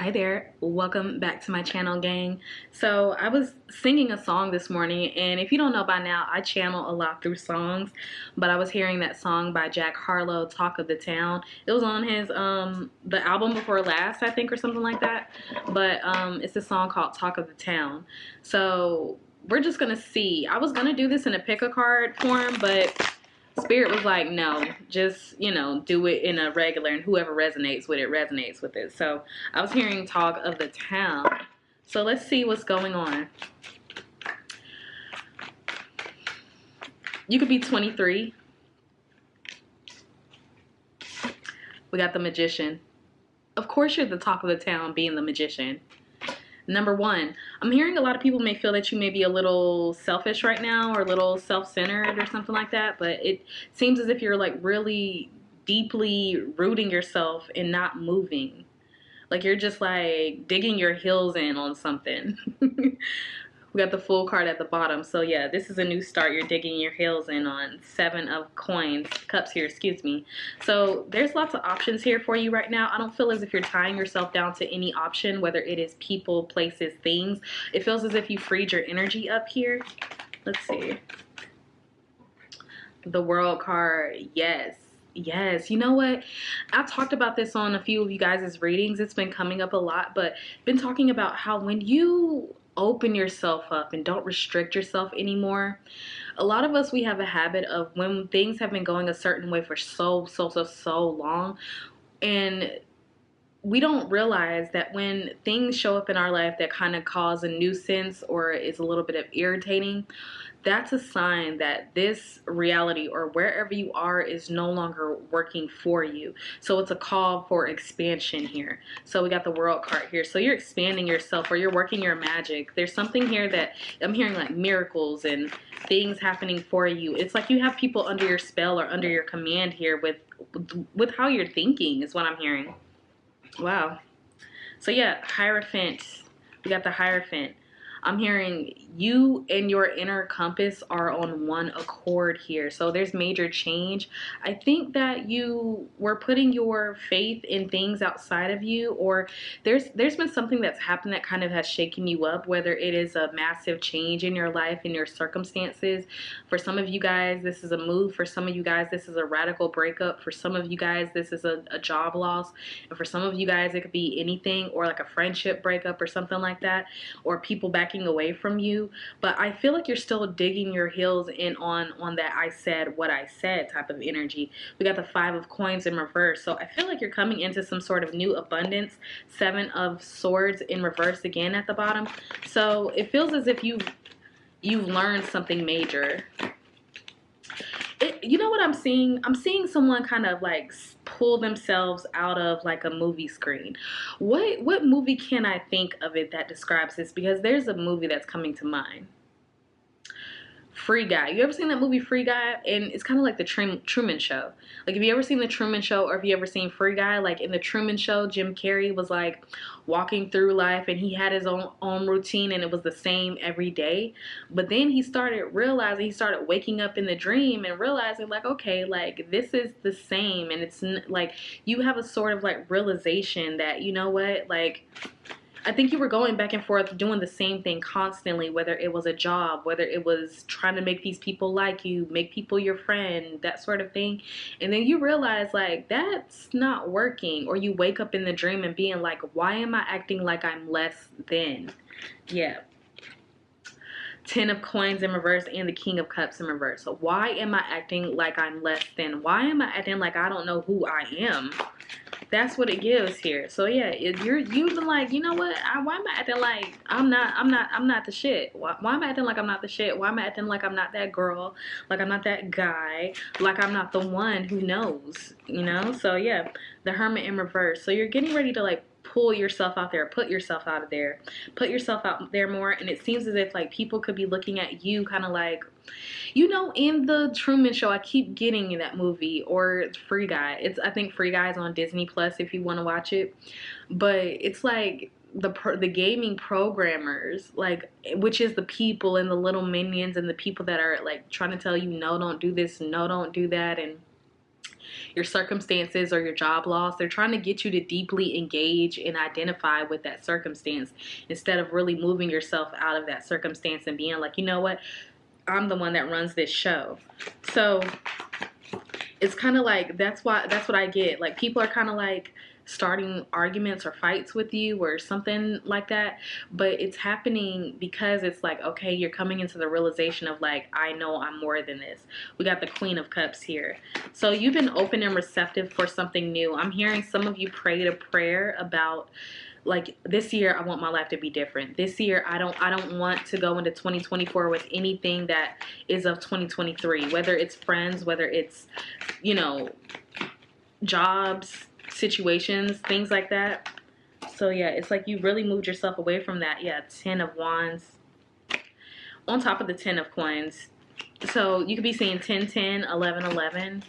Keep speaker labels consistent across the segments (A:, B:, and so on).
A: Hi there, welcome back to my channel, gang. So I was singing a song this morning, and if you don't know by now, I channel a lot through songs, but I was hearing that song by Jack Harlow, Talk of the Town. It was on his the album before last, I think, or something like that. But it's a song called Talk of the Town. So we're just gonna see. I was gonna do this in a pick a card form, but Spirit was like, no, just, do it in a regular, and whoever resonates with it. So I was hearing Talk of the Town. So let's see what's going on. You could be 23. We got the Magician. Of course you're the talk of the town, being the Magician. Number one, I'm hearing a lot of people may feel that you may be a little selfish right now or a little self-centered or something like that, but it seems as if you're like really deeply rooting yourself and not moving. Like you're just like digging your heels in on something. We got the Fool card at the bottom. So yeah, this is a new start. You're digging your heels in on 7 of cups here, excuse me. So there's lots of options here for you right now. I don't feel as if you're tying yourself down to any option, whether it is people, places, things. It feels as if you freed your energy up here. Let's see. The World card, yes. Yes, you know what? I've talked about this on a few of you guys' readings. It's been coming up a lot, but been talking about how when you open yourself up and don't restrict yourself anymore, a lot of us, we have a habit of when things have been going a certain way for so long, and we don't realize that when things show up in our life that kind of cause a nuisance or is a little bit of irritating, that's a sign that this reality or wherever you are is no longer working for you. So it's a call for expansion here. So we got the World card here. So you're expanding yourself or you're working your magic. There's something here that I'm hearing, like miracles and things happening for you. It's like you have people under your spell or under your command here with how you're thinking is what I'm hearing. Wow. So yeah, Hierophant. We got the Hierophant. I'm hearing you and your inner compass are on one accord here. So there's major change. I think that you were putting your faith in things outside of you, or there's been something that's happened that kind of has shaken you up, whether it is a massive change in your life, in your circumstances. For some of you guys, this is a move. For some of you guys, this is a radical breakup. For some of you guys, this is a job loss. And for some of you guys, it could be anything, or like a friendship breakup or something like that, or people backing away from you. But I feel like you're still digging your heels in on that I said what I said type of energy. We got the 5 of Coins in reverse. So I feel like you're coming into some sort of new abundance. 7 of Swords in reverse again at the bottom. So it feels as if you've learned something major. You know what I'm seeing? I'm seeing someone kind of like pull themselves out of like a movie screen. What movie can I think of it that describes this? Because there's a movie that's coming to mind. Free Guy. You ever seen that movie Free Guy? And it's kind of like the Truman Show. Like, have you ever seen the Truman Show, or have you ever seen Free Guy? Like in the Truman Show, Jim Carrey was like walking through life and he had his own routine, and it was the same every day. But then he started realizing, he started waking up in the dream and realizing like, okay, like this is the same. And it's like you have a sort of like realization that, you know what, like I think you were going back and forth doing the same thing constantly, whether it was a job, whether it was trying to make these people like you, make people your friend, that sort of thing. And then you realize like that's not working, or you wake up in the dream and being like, why am I acting like I'm less than? Yeah. 10 of Coins in reverse and the King of Cups in reverse. So why am I acting like I'm less than? Why am I acting like I don't know who I am? That's what it gives here. So yeah, you've been like, you know what? Why am I acting like I'm not the shit? Why am I acting like I'm not the shit? Why am I acting like I'm not that girl? Like I'm not that guy? Like I'm not the one who knows? You know? So yeah, the Hermit in reverse. So you're getting ready to like pull yourself out there, put yourself out of there, put yourself out there more. And it seems as if like people could be looking at you kind of like, you know, in the Truman Show, I keep getting that movie, or Free Guy. I think Free Guy is on Disney Plus if you want to watch it. But it's like the gaming programmers, like, which is the people and the little minions and the people that are like trying to tell you, no, don't do this, no, don't do that. And your circumstances or your job loss. They're trying to get you to deeply engage and identify with that circumstance instead of really moving yourself out of that circumstance and being like, you know what, I'm the one that runs this show. So it's kind of like, that's what I get. Like, people are kind of like starting arguments or fights with you or something like that, but it's happening because it's like, okay, you're coming into the realization of like, I know I'm more than this. We got the Queen of Cups here. So you've been open and receptive for something new. I'm hearing some of you prayed a prayer about, like, this year I want my life to be different. This year I don't want to go into 2024 with anything that is of 2023, whether it's friends, whether it's, you know, jobs, situations, things like that. So yeah, it's like you really moved yourself away from that. Yeah, 10 of Wands on top of the 10 of Coins. So you could be seeing 10, 10, 11, 11.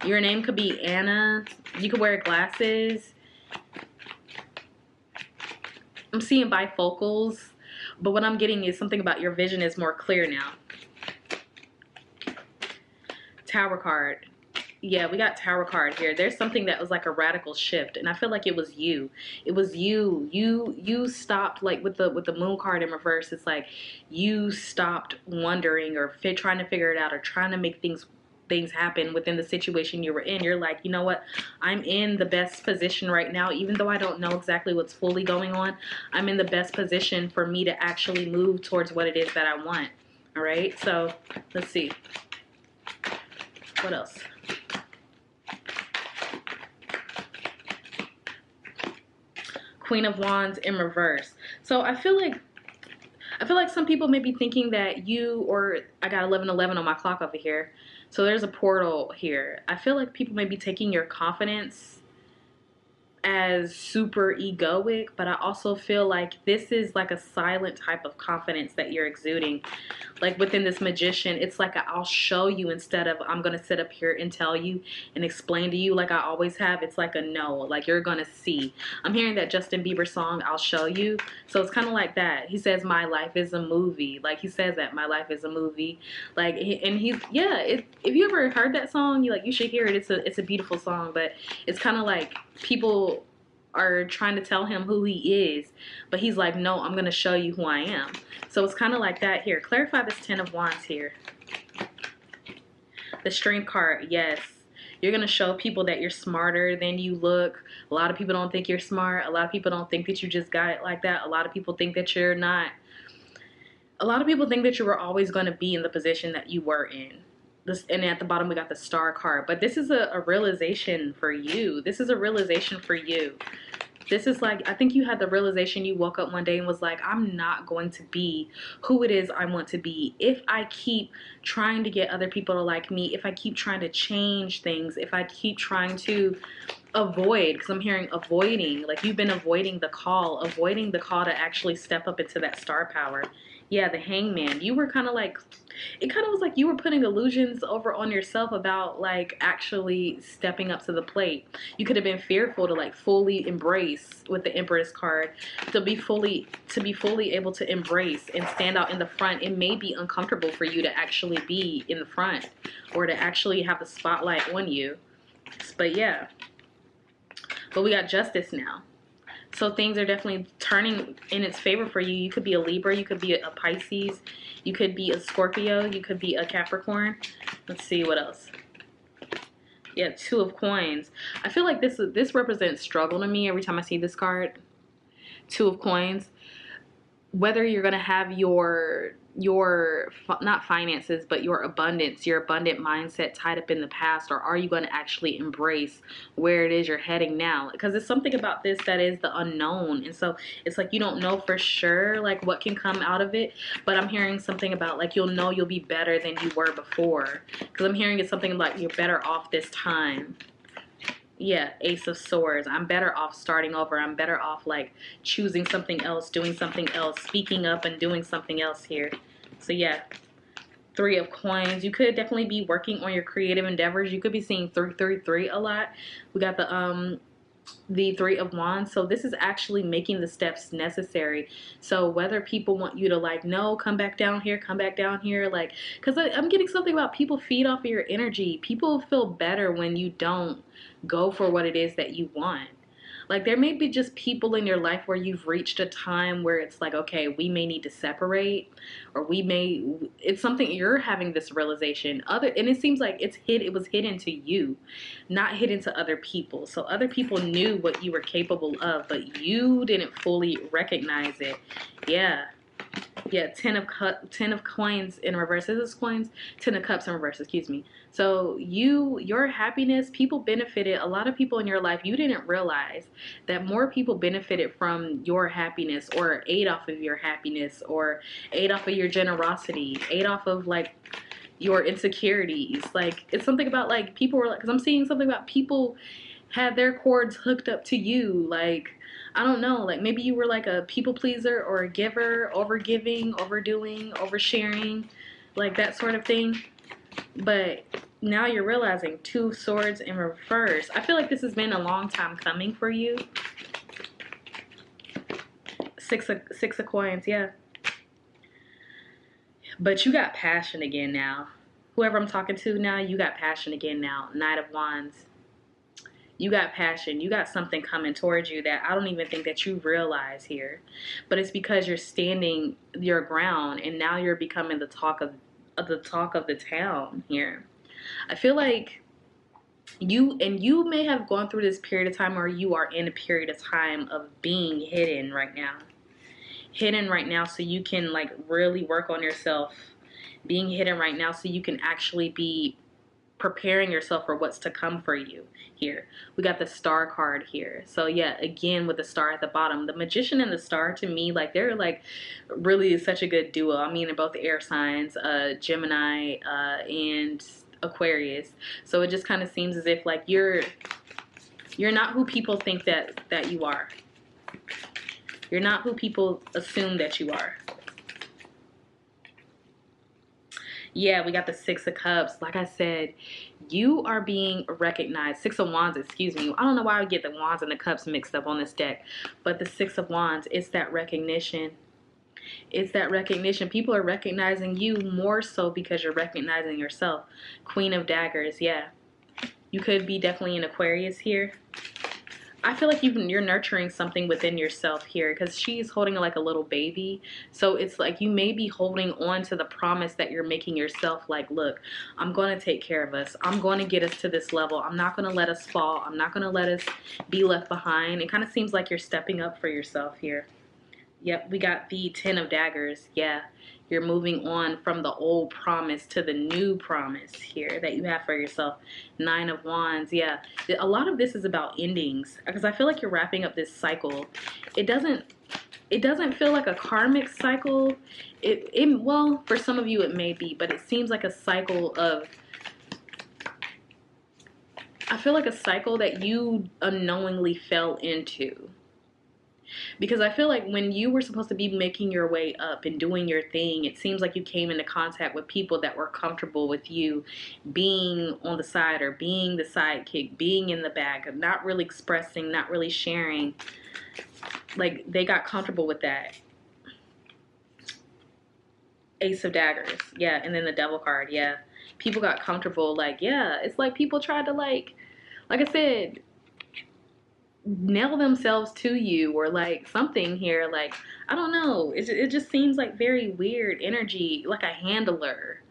A: Your name could be Anna. You could wear glasses. I'm seeing bifocals, but what I'm getting is something about your vision is more clear now. Tower card. Yeah, we got Tower card here. There's something that was like a radical shift, and I feel like it was you. It was you. You stopped, like with the Moon card in reverse. It's like you stopped wondering or trying to figure it out or trying to make things happen within the situation you were in. You're like, you know what? I'm in the best position right now, even though I don't know exactly what's fully going on. I'm in the best position for me to actually move towards what it is that I want. All right. So let's see. What else? Queen of Wands in reverse. So I feel like some people may be thinking that you, or I got 1111 on my clock over here. So there's a portal here. I feel like people may be taking your confidence as super egoic, but I also feel like this is like a silent type of confidence that you're exuding. Like within this Magician, it's like I'll show you instead of I'm going to sit up here and tell you and explain to you like I always have. It's like a no, like you're going to see. I'm hearing that Justin Bieber song, I'll show you. So it's kind of like that. He says, my life is a movie. Like he says that, my life is a movie. Like, and he's, yeah, if you ever heard that song, you should hear it. It's a beautiful song, but it's kind of like people are trying to tell him who he is, but he's like, no, I'm going to show you who I am. So it's kind of like that here. Clarify this 10 of Wands here. The Strength card, yes. You're going to show people that you're smarter than you look. A lot of people don't think you're smart. A lot of people don't think that you just got it like that. A lot of people think that you're not. A lot of people think that you were always going to be in the position that you were in. And at the bottom we got the Star card, but this is a realization for you. This is a realization for you. This is like, I think you had the realization, you woke up one day and was like, I'm not going to be who it is I want to be if I keep trying to get other people to like me, if I keep trying to change things, if I keep trying to avoid, because I'm hearing avoiding, like you've been avoiding the call to actually step up into that star power. Yeah, the Hangman. You were kind of like, it kind of was like you were putting illusions over on yourself about like actually stepping up to the plate. You could have been fearful to like fully embrace with the Empress card, to be fully able to embrace and stand out in the front. It may be uncomfortable for you to actually be in the front or to actually have the spotlight on you. But yeah. But we got Justice now. So things are definitely turning in its favor for you. You could be a Libra. You could be a Pisces. You could be a Scorpio. You could be a Capricorn. Let's see what else. Yeah, Two of Coins. I feel like this represents struggle to me every time I see this card. Two of Coins. Whether you're going to have your not finances, but your abundance, your abundant mindset tied up in the past, or are you going to actually embrace where it is you're heading now? Because it's something about this that is the unknown, and so it's like you don't know for sure like what can come out of it. But I'm hearing something about like you'll be better than you were before, because I'm hearing it's something like you're better off this time. Yeah, Ace of Swords. I'm better off starting over. I'm better off like choosing something else, doing something else, speaking up and doing something else here. So yeah, Three of Coins. You could definitely be working on your creative endeavors. You could be seeing 333 a lot. We got the the Three of Wands. So this is actually making the steps necessary. So whether people want you to like, no, come back down here, come back down here, like, because I'm getting something about people feed off of your energy. People feel better when you don't go for what it is that you want. Like there may be just people in your life where you've reached a time where it's like, okay, we may need to separate, or it's something you're having this realization. And it seems like it was hidden to you, not hidden to other people. So other people knew what you were capable of, but you didn't fully recognize it. Yeah. Yeah, ten of coins in reverse. This is coins, 10 of cups in reverse, excuse me. So your happiness, people benefited. A lot of people in your life, you didn't realize that more people benefited from your happiness, or ate off of your happiness, or ate off of your generosity, ate off of like your insecurities. Like it's something about like people were like, because I'm seeing something about people had their cords hooked up to you. Like I don't know, like maybe you were like a people pleaser or a giver, overgiving, overdoing, oversharing, like that sort of thing. But now you're realizing 2 swords in reverse. I feel like this has been a long time coming for you. Six of coins, yeah. But you got passion again now. Whoever I'm talking to now, you got passion again now. Knight of Wands. You got passion. You got something coming towards you that I don't even think that you realize here. But it's because you're standing your ground, and now you're becoming the talk of the town here. I feel like you may have gone through this period of time, or you are in a period of time of being hidden right now. Hidden right now so you can like really work on yourself. Being hidden right now so you can actually be preparing yourself for what's to come for you here. We got the Star card here. So yeah, again with the Star at the bottom. The Magician and the Star, to me, like they're like really such a good duo. I mean, they're both air signs, Gemini and Aquarius. So it just kind of seems as if like you're not who people think that you are. You're not who people assume that you are. Yeah, we got the 6 of Cups. Like I said, you are being recognized. 6 of Wands, excuse me. I don't know why I would get the Wands and the Cups mixed up on this deck. But the 6 of Wands, it's that recognition. It's that recognition. People are recognizing you more so because you're recognizing yourself. Queen of Daggers, yeah. You could be definitely an Aquarius here. I feel like you're nurturing something within yourself here, because she's holding like a little baby. So it's like you may be holding on to the promise that you're making yourself, like, look, I'm going to take care of us. I'm going to get us to this level. I'm not going to let us fall. I'm not going to let us be left behind. It kind of seems like you're stepping up for yourself here. Yep, we got the 10 of Daggers. Yeah, you're moving on from the old promise to the new promise here that you have for yourself. 9 of Wands. Yeah, a lot of this is about endings, because I feel like you're wrapping up this cycle. It doesn't feel like a karmic cycle. Well, for some of you it may be, but it seems like a cycle of, I feel like a cycle that you unknowingly fell into. Because I feel like when you were supposed to be making your way up and doing your thing, it seems like you came into contact with people that were comfortable with you being on the side, or being the sidekick, being in the back, not really expressing, not really sharing. Like they got comfortable with that. Ace of Daggers. Yeah, and then the Devil card. Yeah. People got comfortable. Like, yeah, it's like people tried to like I said, nail themselves to you, or like something here. Like, I don't know, it just seems like very weird energy, like a handler.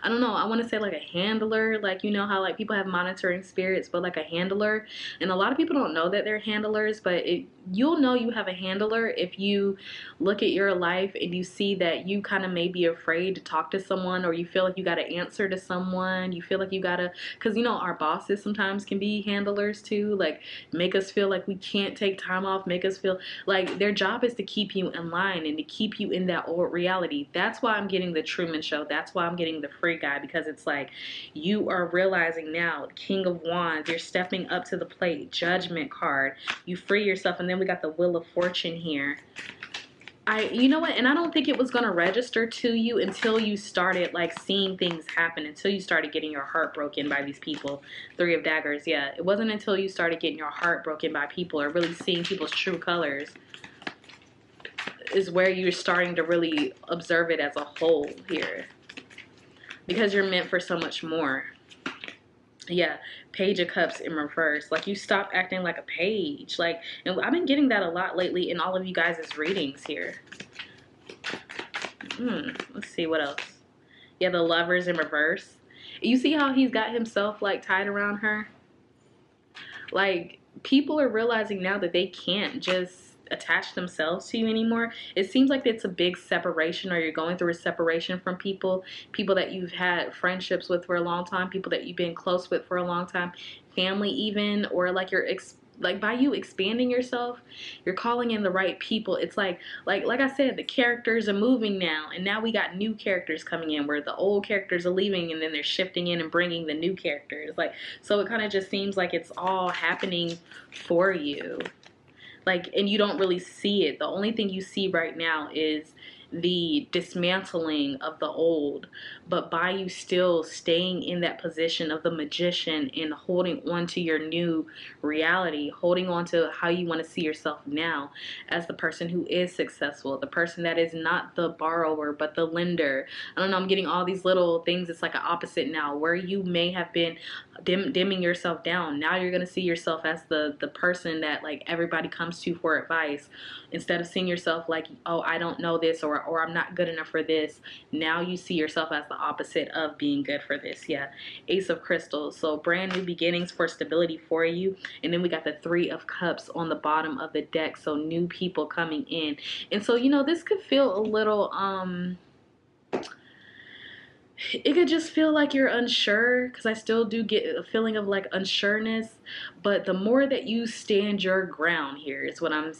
A: I don't know, I want to say like a handler, like, you know how like people have monitoring spirits, but like a handler. And a lot of people don't know that they're handlers, but you'll know you have a handler if you look at your life and you see that you kind of may be afraid to talk to someone, or you feel like you got to answer to someone. You feel like you got to, because you know our bosses sometimes can be handlers too, like make us feel like we can't take time off, make us feel like their job is to keep you in line and to keep you in that old reality. That's why I'm getting the Truman Show. That's why I'm getting the Free Guy, because it's like you are realizing now, King of Wands, you're stepping up to the plate. Judgment card, you free yourself. And then we got the Wheel of Fortune here. You know what, and I don't think it was gonna register to you until you started like seeing things happen, until you started getting your heart broken by these people. Three of Daggers, yeah. It wasn't until you started getting your heart broken by people or really seeing people's true colors is where you're starting to really observe it as a whole here. Because you're meant for so much more. Yeah, Page of Cups in reverse. Like, you stop acting like a page. Like, and I've been getting that a lot lately in all of you guys' readings here. Let's see what else. Yeah, the Lovers in reverse. You see how he's got himself like tied around her? Like, people are realizing now that they can't just attach themselves to you anymore. It seems like it's a big separation, or you're going through a separation from people that you've had friendships with for a long time, people that you've been close with for a long time, family even, or like like by you expanding yourself, you're calling in the right people. It's like I said, the characters are moving now, and now we got new characters coming in where the old characters are leaving, and then they're shifting in and bringing the new characters. Like, so it kind of just seems like it's all happening for you. Like, and you don't really see it. The only thing you see right now is the dismantling of the old, but by you still staying in that position of the magician and holding on to your new reality, holding on to how you want to see yourself now as the person who is successful, the person that is not the borrower but the lender. I don't know, I'm getting all these little things. It's like an opposite now, where you may have been dimming yourself down. Now you're going to see yourself as the person that like everybody comes to for advice, instead of seeing yourself like, oh, I don't know this, or I'm not good enough for this. Now you see yourself as the opposite of being good for this. Yeah, Ace of Crystals. So brand new beginnings for stability for you. And then we got the Three of Cups on the bottom of the deck. So new people coming in. And so, you know, this could feel a little it could just feel like you're unsure, because I still do get a feeling of like unsureness. But the more that you stand your ground here is what I'm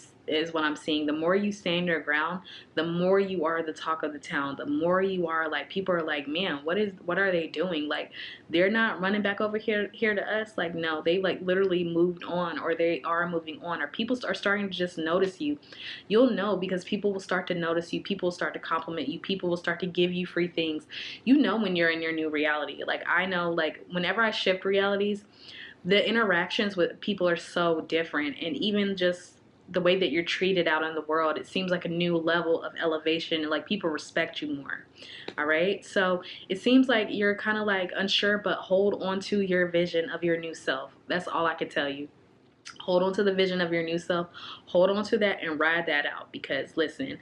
A: seeing. The more you stand your ground, the more you are the talk of the town. The more you are like, people are like, man, what are they doing? Like, they're not running back over here to us. Like, no, they like literally moved on, or they are moving on, or people are starting to just notice you. You'll know because people will start to notice you. People will start to compliment you. People will start to give you free things. You know when you're in your new reality. Like, I know, like, whenever I shift realities, the interactions with people are so different. And even just the way that you're treated out in the world, it seems like a new level of elevation, and like people respect you more. All right, so it seems like you're kind of like unsure, but hold on to your vision of your new self. That's all I can tell you. Hold on to the vision of your new self. Hold on to that and ride that out, because listen,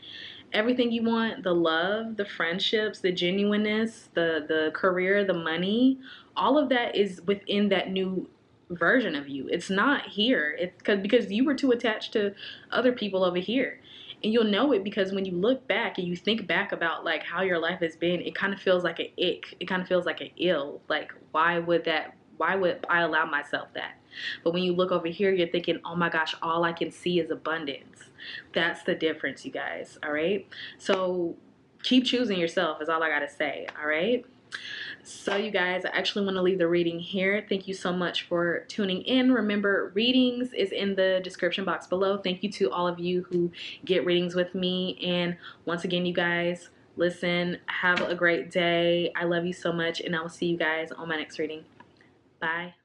A: everything you want, the love, the friendships, the genuineness, the career, the money, all of that is within that new version of you. It's not here. It's because you were too attached to other people over here. And you'll know it because when you look back and you think back about like how your life has been, it kind of feels like an ick. It kind of feels like an ill. Like, why would I allow myself that? But when you look over here, you're thinking, oh my gosh, all I can see is abundance. That's the difference, you guys. All right. So keep choosing yourself is all I got to say. All right. So you guys, I actually want to leave the reading here. Thank you so much for tuning in. Remember, readings is in the description box below. Thank you to all of you who get readings with me. And once again, you guys, listen, have a great day. I love you so much, and I will see you guys on my next reading. Bye.